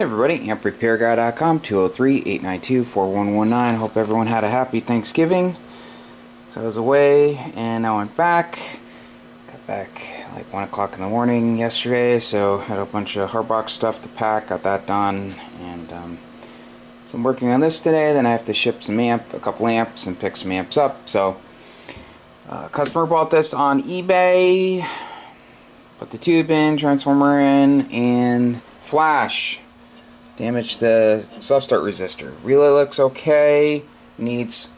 Hey everybody, amprepairguy.com, 203-892-4119. Hope everyone had a happy Thanksgiving. So I was away and now I'm back. Got back like 1 o'clock in the morning yesterday, so had a bunch of hardbox stuff to pack, got that done, and so I'm working on this today. Then I have to ship a couple amps and pick some amps up. So customer bought this on eBay, put the tube in, transformer in, and flash. Damaged the self-start resistor. Relay looks okay. Needs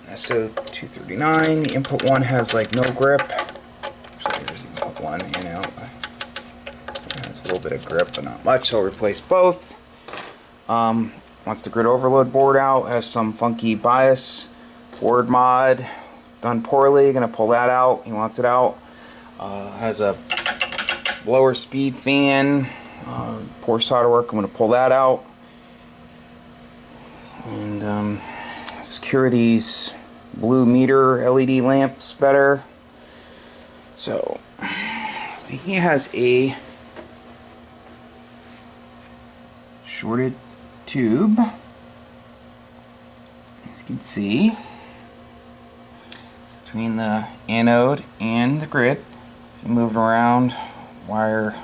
SO239. The input one has like no grip. So here's the input one, you know. It has a little bit of grip, but not much, so I'll replace both. Wants the grid overload board out. Has some funky bias board mod. Done poorly. Gonna pull that out. He wants it out. Has a lower speed fan. Poor solder work. I'm going to pull that out and secure these blue meter LED lamps better. So he has a shorted tube, as you can see, between the anode and the grid. If you move around, wire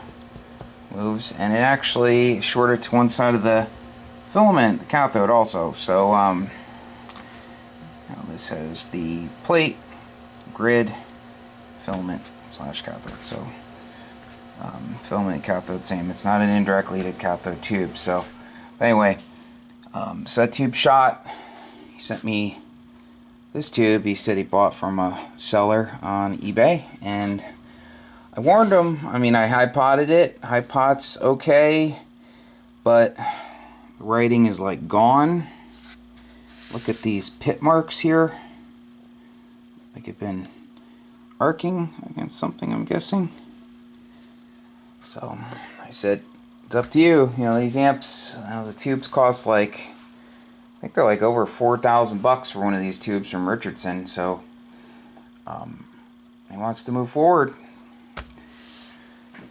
moves, and it actually shorted to one side of the filament, the cathode also. So now this has the plate, grid, filament slash cathode. So filament and cathode same. It's not an indirectly heated cathode tube. So anyway, so that tube shot. He sent me this tube. He said he bought from a seller on eBay, and I warned him. I mean, I high-potted it. High-pot's okay, but the writing is like gone. Look at these pit marks here. Like it's been arcing against something, I'm guessing. So I said, it's up to you. You know, these amps, the tubes cost like, I think they're like over $4,000 for one of these tubes from Richardson. So he wants to move forward.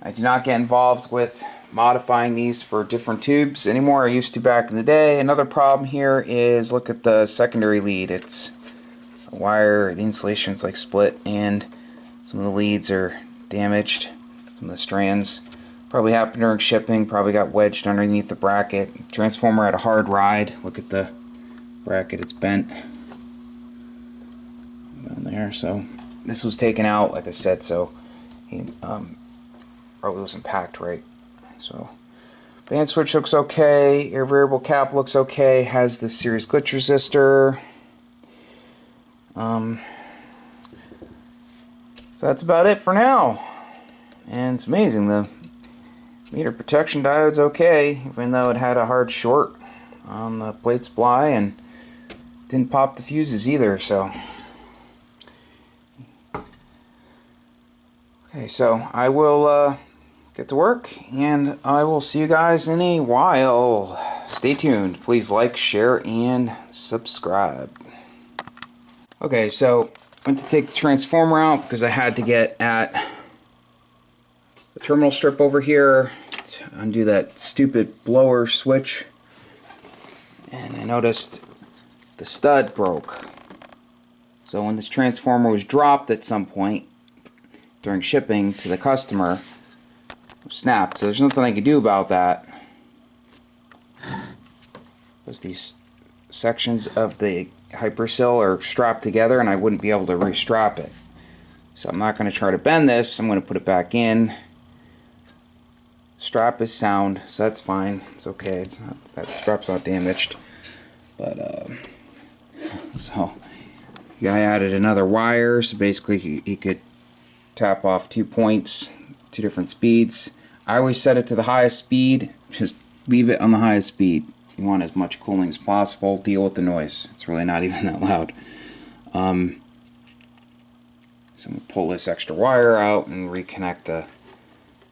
I do not get involved with modifying these for different tubes anymore. I used to back in the day. Another problem here is, look at the secondary lead. It's a wire, the insulation's like split, and some of the leads are damaged. Some of the strands probably happened during shipping, probably got wedged underneath the bracket. Transformer had a hard ride. Look at the bracket, it's bent down there. So this was taken out, like I said, so he probably wasn't packed right. So band switch looks okay, air variable cap looks okay, has the series glitch resistor. So that's about it for now. And it's amazing, the meter protection diode's okay, even though it had a hard short on the plate supply and didn't pop the fuses either. So okay, so I will get to work, and I will see you guys in a while. Stay tuned. Please like, share, and subscribe. Okay, so I went to take the transformer out because I had to get at the terminal strip over here to undo that stupid blower switch, and I noticed the stud broke. So when this transformer was dropped at some point during shipping to the customer, snapped. So there's nothing I can do about that, because these sections of the hypersill are strapped together and I wouldn't be able to restrap it. So I'm not going to try to bend this. I'm going to put it back in. Strap is sound, so that's fine. It's okay. It's not, that strap's not damaged. But so the guy added another wire, so basically he could tap off 2 points, 2 different speeds. I always set it to the highest speed. Just leave it on the highest speed. You want as much cooling as possible. Deal with the noise. It's really not even that loud. So I'm going to pull this extra wire out and reconnect the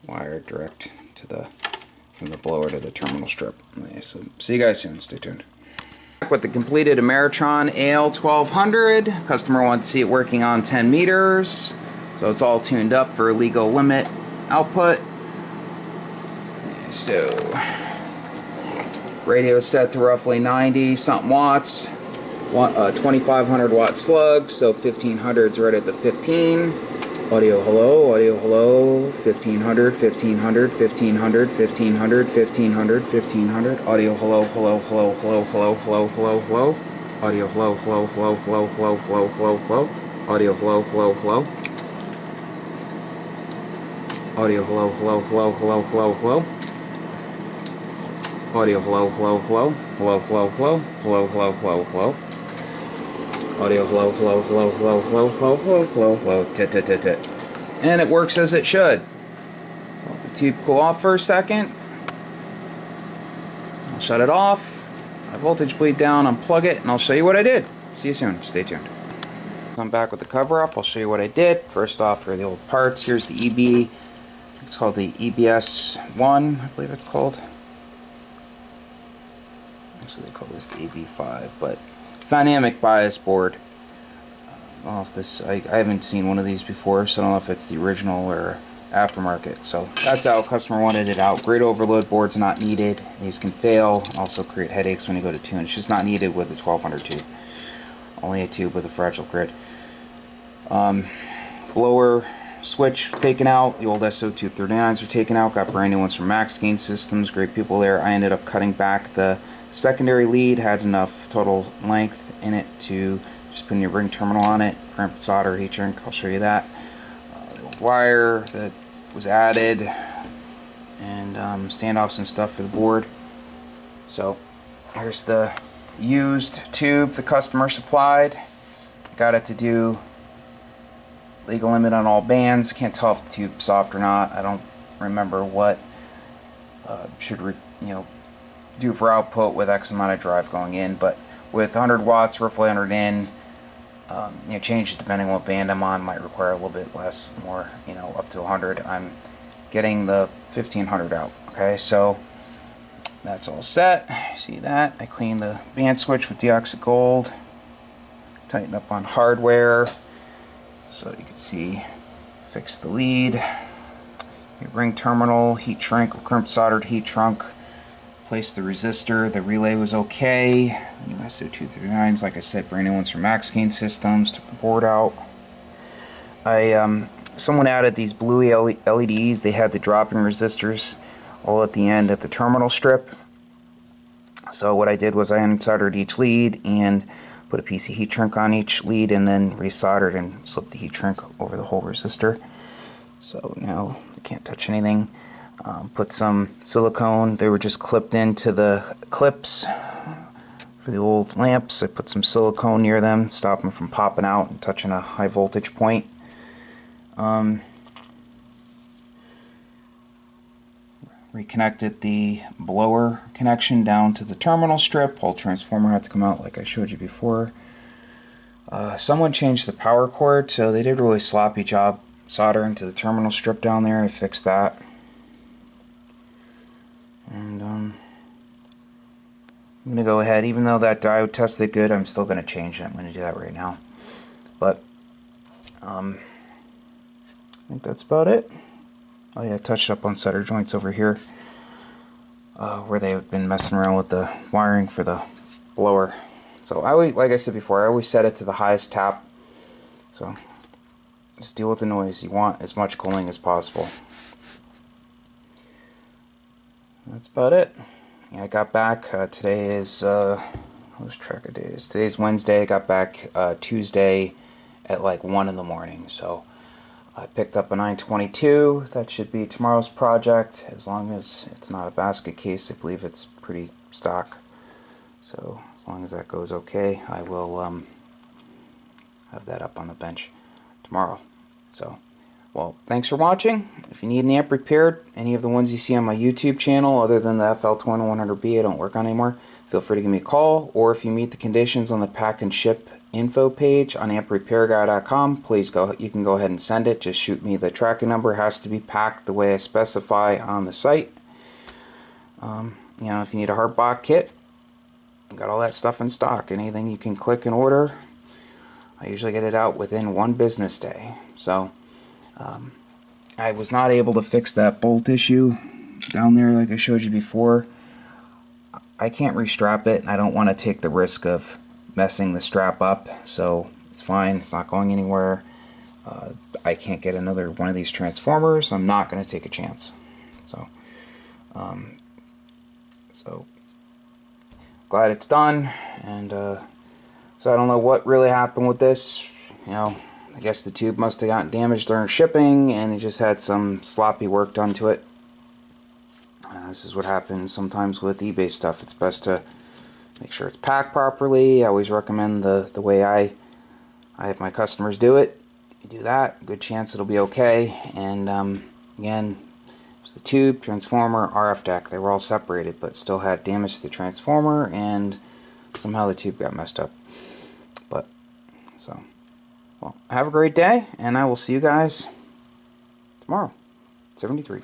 wire direct to from the blower to the terminal strip. Okay, so see you guys soon. Stay tuned. With the completed Ameritron Al1200. Customer wanted to see it working on 10 meters. So it's all tuned up for legal limit output. So radio set to roughly 90 something watts. 2500 watt slug, so 1500's right at the 15. Audio hello, 1500, 1500, 1500, 1500, 1500, 1500. Audio hello, hello, hello, hello, hello, hello, hello, hello. Audio hello, hello, hello, hello, hello, hello, hello, hello. Audio hello, hello, hello. Audio hello, hello, hello, hello, hello, hello. Audio hello, hello, hello, hello, hello, hello, hello, hello, hello, hello. Audio hello, hello, hello, hello, hello, hello, hello, hello, hello, tit, tit, tit, tit. And it works as it should. Let the tube cool off for a second. I'll shut it off. My voltage bleed down, unplug it, and I'll show you what I did. See you soon. Stay tuned. I'm back with the cover up. I'll show you what I did. First off, are the old parts. Here's the EB. It's called the EBS1, I believe it's called. Actually, they call this the EB5, but it's dynamic bias board. I don't know if this, I haven't seen one of these before, so I don't know if it's the original or aftermarket. So that's how customer wanted it out. Grid overload board's not needed. These can fail, also create headaches when you go to tune. It's just not needed with a 1200 tube. Only a tube with a fragile grid. Blower switch taken out. The old SO239s are taken out. Got brand new ones from Max Gain Systems. Great people there. I ended up cutting back the secondary lead. Had enough total length in it to just put your ring terminal on it. Crimp solder heat shrink. I'll show you that. Wire that was added, and standoffs and stuff for the board. So here's the used tube the customer supplied. Got it to do legal limit on all bands. Can't tell if the tube's soft or not. I don't remember what should do for output with X amount of drive going in, but with 100 watts, roughly 100 in, change depending on what band I'm on. Might require a little bit less, more, up to 100. I'm getting the 1500 out. Okay, so that's all set. See that? I cleaned the band switch with deoxy gold. Tighten up on hardware, so you can see. Fix the lead. Your ring terminal, heat shrink, crimp soldered heat trunk. Place the resistor. The relay was okay. New SO239s, like I said, brand new ones from Max Gain Systems. Took the board out. Someone added these blue LEDs. They had the dropping resistors all at the end at the terminal strip. So what I did was I unsoldered each lead and put a piece of heat shrink on each lead, and then resoldered and slipped the heat shrink over the whole resistor. So now you can't touch anything. Put some silicone. They were just clipped into the clips for the old lamps. I put some silicone near them, stop them from popping out and touching a high voltage point. Reconnected the blower connection down to the terminal strip. Whole transformer had to come out like I showed you before. Someone changed the power cord, so they did a really sloppy job soldering to the terminal strip down there. I fixed that. And I'm going to go ahead, even though that diode tested good, I'm still going to change it. I'm going to do that right now. But I think that's about it. Oh yeah, I touched up on solder joints over here where they had been messing around with the wiring for the blower. So I always, like I said before, I always set it to the highest tap. So just deal with the noise. You want as much cooling as possible. That's about it. Yeah, I got back. Today is who's track of days? Today's Wednesday. I got back Tuesday at like 1 in the morning. So I picked up a 922. That should be tomorrow's project, as long as it's not a basket case. I believe it's pretty stock. So as long as that goes okay, I will have that up on the bench tomorrow. So, well, thanks for watching. If you need an amp repaired, any of the ones you see on my YouTube channel, other than the FL2100B I don't work on anymore, feel free to give me a call. Or if you meet the conditions on the pack and ship info page on amprepairguy.com, please you can go ahead and send it. Just shoot me the tracking number. It has to be packed the way I specify on the site. If you need a hard box kit, got all that stuff in stock. Anything you can click and order, I usually get it out within 1 business day. So I was not able to fix that bolt issue down there like I showed you before. I can't restrap it, and I don't want to take the risk of messing the strap up, so it's fine. It's not going anywhere. I can't get another one of these transformers. I'm not going to take a chance. So glad it's done. And so I don't know what really happened with this. You know, I guess the tube must have gotten damaged during shipping, and it just had some sloppy work done to it. This is what happens sometimes with eBay stuff. It's best to make sure it's packed properly. I always recommend the way I have my customers do it. You do that, good chance it'll be okay. And again, the tube, transformer, RF deck, they were all separated, but still had damage to the transformer, and somehow the tube got messed up. But so, well, have a great day, and I will see you guys tomorrow. 73.